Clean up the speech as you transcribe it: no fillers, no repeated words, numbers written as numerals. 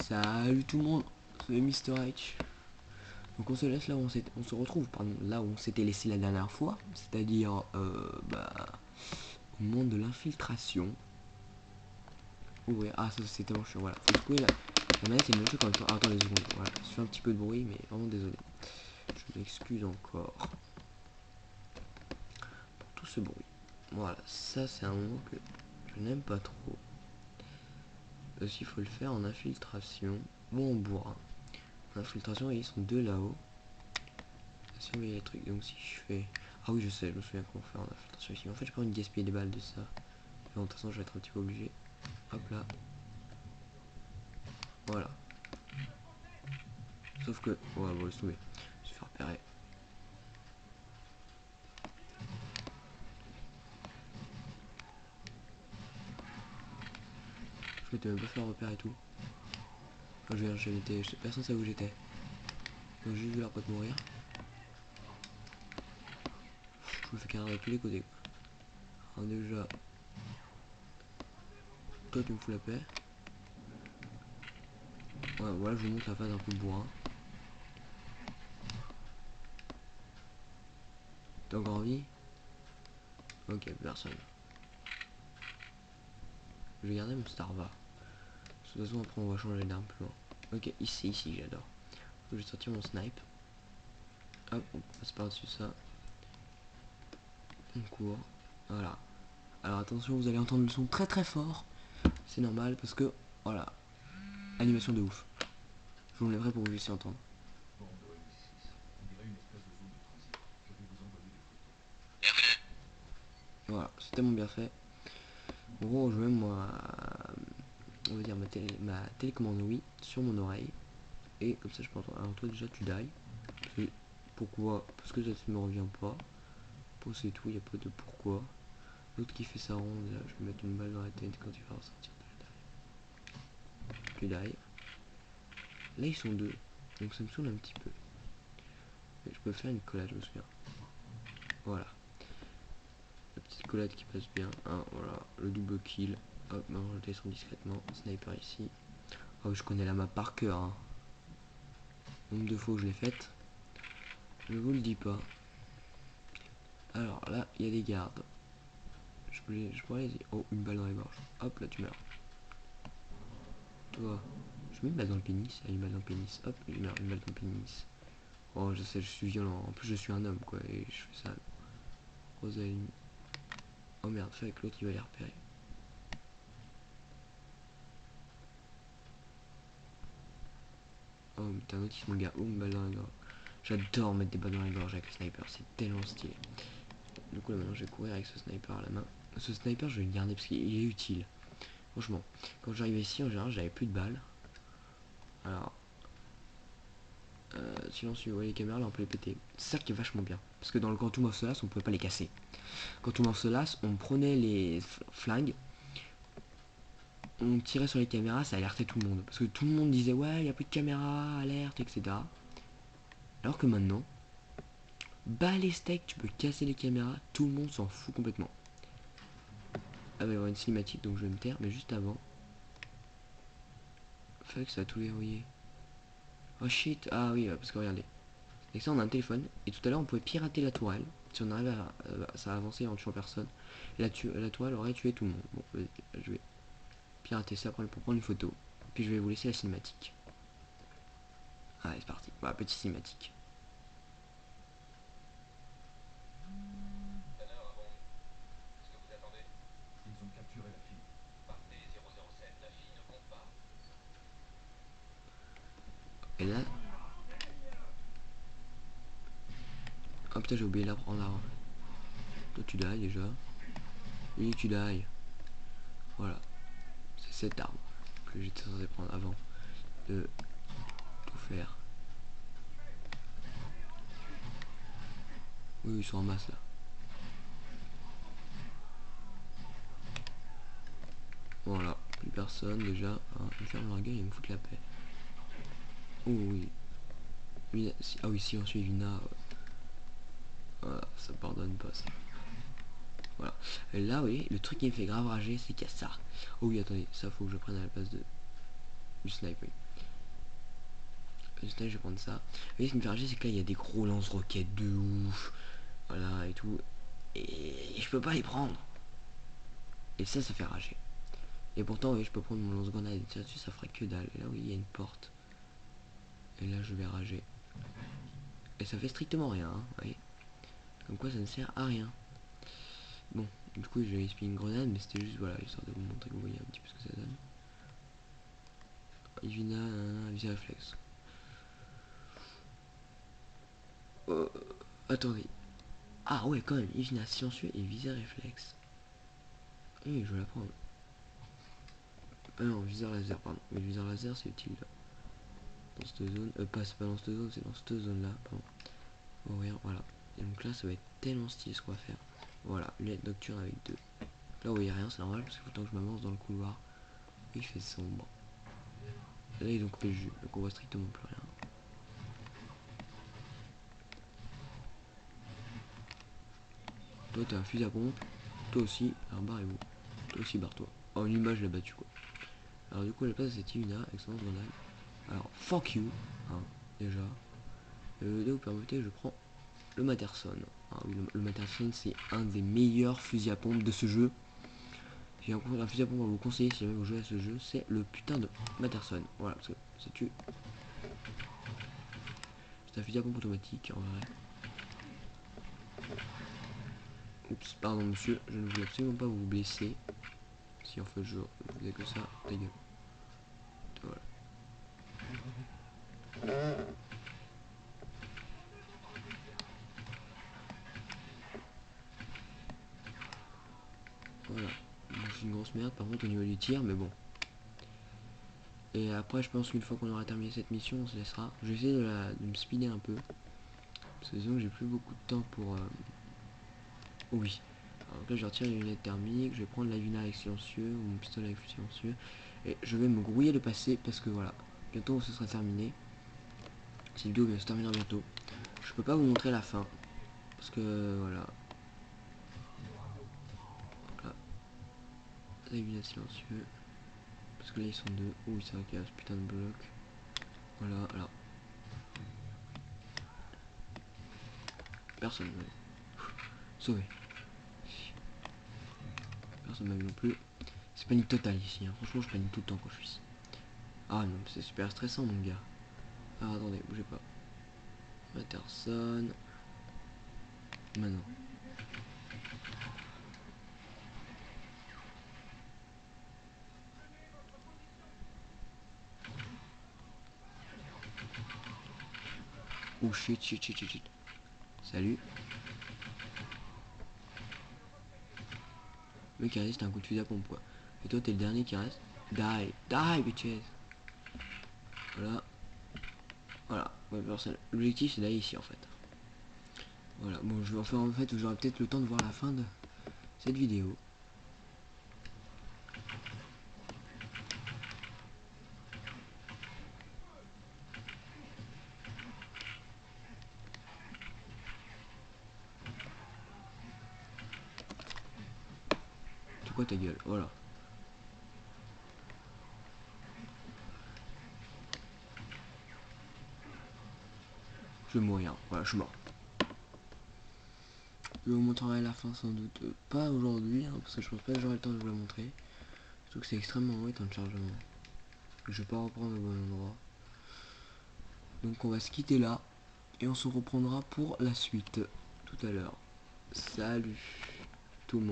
Salut tout le monde, c'est Mister H. Donc on se laisse là où on se retrouve, pardon, là où on s'était laissé la dernière fois, c'est-à-dire au monde de l'infiltration. Ouvrir, ah ça c'était bon, voilà. Faut secouer la manette et le montrer quand même. Ah, attendez 2 secondes, voilà, je fais un petit peu de bruit, mais vraiment désolé. Je m'excuse encore pour tout ce bruit. Voilà, ça c'est un mot que je n'aime pas trop. Parce qu'il faut le faire en infiltration ou en bourrin. En infiltration, ils sont deux là-haut. Si on voyait les trucs, donc si je fais... Ah oui je sais, je me souviens comment faire en infiltration ici. En fait j'ai pas envie de gaspiller des balles de ça. Et de toute façon je vais être un petit peu obligé. Hop là. Voilà. Sauf que... Ouais bon laisse tomber. Je vais faire repérer. Je m'étais même pas fait repérer et tout. Enfin, je veux dire, personne savait où j'étais. Donc j'ai juste vu leur pote mourir. Je me fais carrément de tous les côtés quoi. Alors déjà... Toi tu me fous la paix. Ouais voilà, je vous montre la phase un peu bourrin. T'as encore envie? Ok, personne. Je vais garder mon Starva. De toute façon après on va changer d'arme plus loin. Ok, ici j'adore. Je vais sortir mon snipe. Hop, on passe par-dessus ça. On court. Voilà. Alors attention, vous allez entendre le son très très fort. C'est normal parce que, voilà. Animation de ouf. Je vous lèverai pour que vous puissiez entendre. Voilà, c'est tellement bien fait. En gros, je mets moi, on va dire ma télécommande oui sur mon oreille. Et comme ça je peux entendre. Alors toi déjà tu die. Pourquoi? Parce que ça ne me revient pas. Pour c'est tout, il n'y a pas de pourquoi. L'autre qui fait sa ronde, là, je vais mettre une balle dans la tête quand il va ressortir de la die. Tu die. Là ils sont deux. Donc ça me saoule un petit peu. Mais je peux faire une collage, je me souviens. Voilà. La petite collade qui passe bien. Hein, voilà. Le double kill. Hop, maintenant je descends discrètement. Sniper ici. Oh, je connais la map par cœur. Hein. Nombre de fois que je l'ai faite. Je vous le dis pas. Alors là, il y a des gardes. Je pourrais les... Oh, une balle dans les gorges. Hop, là tu meurs. Toi, je mets une balle dans le pénis. Allez, une balle dans le pénis. Hop, il meurt, une balle dans le pénis. Oh, je sais, je suis violent. En plus, je suis un homme, quoi. Et je fais ça. Rosaline. Oh merde, fait avec l'autre, il va les repérer. Oh, putain, un autre, mon gars. Oh, une balle dans la gorge. J'adore mettre des balles dans la gorge avec le sniper. C'est tellement stylé. Du coup, là, maintenant, je vais courir avec ce sniper à la main. Ce sniper, je vais le garder parce qu'il est utile. Franchement, quand j'arrivais ici, en général, j'avais plus de balles. Alors, sinon, si vous voyez les caméras, là, on peut les péter. C'est ça qui est vachement bien. Parce que dans le Quantum of Solace, on pouvait pas les casser. Quantum of Solace, on prenait les flingues, on tirait sur les caméras, ça alertait tout le monde. Parce que tout le monde disait, ouais, il n'y a plus de caméras, alerte, etc. Alors que maintenant, bah les steaks, tu peux casser les caméras, tout le monde s'en fout complètement. Ah, il va y avoir une cinématique, donc je vais me taire, mais juste avant. Fuck, ça a tout verrouillé. Oh shit, ah oui, parce que regardez. Avec ça, on a un téléphone, et tout à l'heure, on pouvait pirater la tourelle. Si on arrive à... ça a avancé en tuant personne. Et la tourelle aurait tué tout le monde. Bon, je vais pirater ça pour prendre une photo. Puis je vais vous laisser la cinématique. Allez, c'est parti. Voilà, petite cinématique. Et là... Oh putain, j'ai oublié l'arbre en arbre. Toi, tu die déjà. Et tu die. Voilà. C'est cet arbre que j'étais censé prendre avant de tout faire. Oui, ils sont en masse là. Voilà, plus personne déjà. Hein, ils me ferment leur gueule et ils me foutent la paix. Oh oui. Ah oui, si on suit Vina. Voilà, ça pardonne pas ça. Voilà. Et là, oui, le truc qui me fait grave rager, c'est qu'il y a ça. Oh oui, attendez, ça faut que je prenne à la place de... Du snipe, oui. Du snipe, je vais prendre ça. Et ce qui me fait rager, c'est que là, il y a des gros lance-roquettes de ouf. Voilà, et tout. Et je peux pas les prendre. Et ça fait rager. Et pourtant, oui, je peux prendre mon lance-grenade et tirer dessus, ça ferait que dalle. Et là, oui, il y a une porte. Et là, je vais rager. Et ça fait strictement rien, hein, vous voyez. Comme quoi, ça ne sert à rien. Bon, du coup, j'ai exprimé une grenade, mais c'était juste, voilà, histoire de vous montrer que vous voyez un petit peu ce que ça donne. Ivina, un visée réflexe. Attendez. Ah ouais, quand même, Ivina silencieux et visée réflexe. Oui, je vais la prendre. Ah non, viseur laser, pardon. Mais le viseur laser, c'est utile là. Dans cette zone. C'est pas dans cette zone, c'est dans cette zone là, pardon. Oh, regarde, voilà. Et donc là, ça va être tellement stylé ce qu'on va faire. Voilà, lunette nocturne avec 2. Là, vous voyez rien, c'est normal, parce qu'il faut le temps que je m'avance dans le couloir. Et il fait sombre. Là, ils ont coupé le jus, donc on voit strictement plus rien. Toi, t'as un fusil à pompe. Toi aussi, alors barrez-vous. Toi aussi, barre-toi. Oh, une image l'a battu quoi. Alors, du coup, à la place de cette Ivina, excellente grenade. Alors, fuck you, hein, déjà. Là, vous permettez, je prends le Matterson. Ah oui, le Matterson, c'est un des meilleurs fusils à pompe de ce jeu. J'ai un fusil à pompe à vous conseiller si jamais vous jouez à ce jeu, c'est le putain de Matterson. Voilà, parce que ça tue. C'est un fusil à pompe automatique, en vrai. Oups, pardon monsieur, je ne voulais absolument pas vous blesser. Si en fait je faisais que ça, ta gueule. Voilà. Voilà. Bon, c'est une grosse merde par contre au niveau du tir, mais bon. Et après je pense qu'une fois qu'on aura terminé cette mission, on se laissera. Je vais essayer de me speeder un peu. Parce que disons que j'ai plus beaucoup de temps pour... Oh oui. Alors là je vais retirer les lunettes thermiques, je vais prendre la Ivina avec silencieux, ou mon pistolet avec silencieux. Et je vais me grouiller le passé parce que voilà. Bientôt ce sera terminé. Cette vidéo va se terminer bientôt. Je peux pas vous montrer la fin. Parce que voilà. Voilà. La Ivina silencieux. Parce que là ils sont deux. Oui c'est vrai qu'il y a ce putain de bloc. Voilà, alors. Personne m'a vu. Sauvé. Personne m'a vu non plus. C'est panique totale ici, hein. Franchement je panique tout le temps quand je suis ici. Ah non, c'est super stressant mon gars. Ah attendez, bougez pas. Matterson. Maintenant. Oh shit, shit, shit, shit, shit. Salut. Le mec qui reste, c'est un coup de fusil à pompe quoi. Et toi t'es le dernier qui reste. Die, die bitches. Voilà. Voilà. Ouais, l'objectif c'est d'aller ici en fait. Voilà. Bon, je vais en faire en fait, j'aurai peut-être le temps de voir la fin de cette vidéo. C'est quoi ta gueule? Voilà. Je vais mourir. Voilà, je suis mort. Je vous montrerai la fin sans doute. Pas aujourd'hui, hein, parce que je pense pas que j'aurai le temps de vous la montrer. Surtout que c'est extrêmement long temps de chargement. Je vais pas reprendre au bon endroit. Donc on va se quitter là. Et on se reprendra pour la suite tout à l'heure. Salut!